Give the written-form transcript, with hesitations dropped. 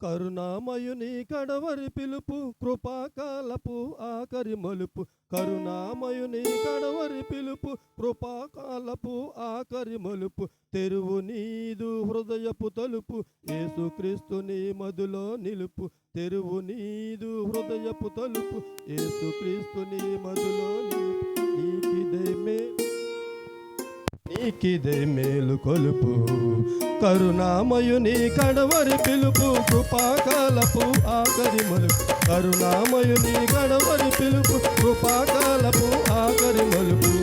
కరుణామయుని కడవరి పిలుపు కృపాకాలపు ఆఖరి మలుపు. కరుణామయుని కడవరి పిలుపు కృపాకాలపు ఆఖరి మలుపు. తెరువు నీదు హృదయపు తలుపు యేసుక్రీస్తుని మదిలో నిలుపు. తెరువు నీదు హృదయపు తలుపు యేసుక్రీస్తుని మదిలో నిలుపు. నీకిదే మేలు కొలుపు. కరుణామయుని కడవరి పిలుపు కృపాకాలపు ఆఖరి మలుపు. కరుణామయుని కడవరి పిలుపు కృపాకాలపు ఆఖరి మలుపు.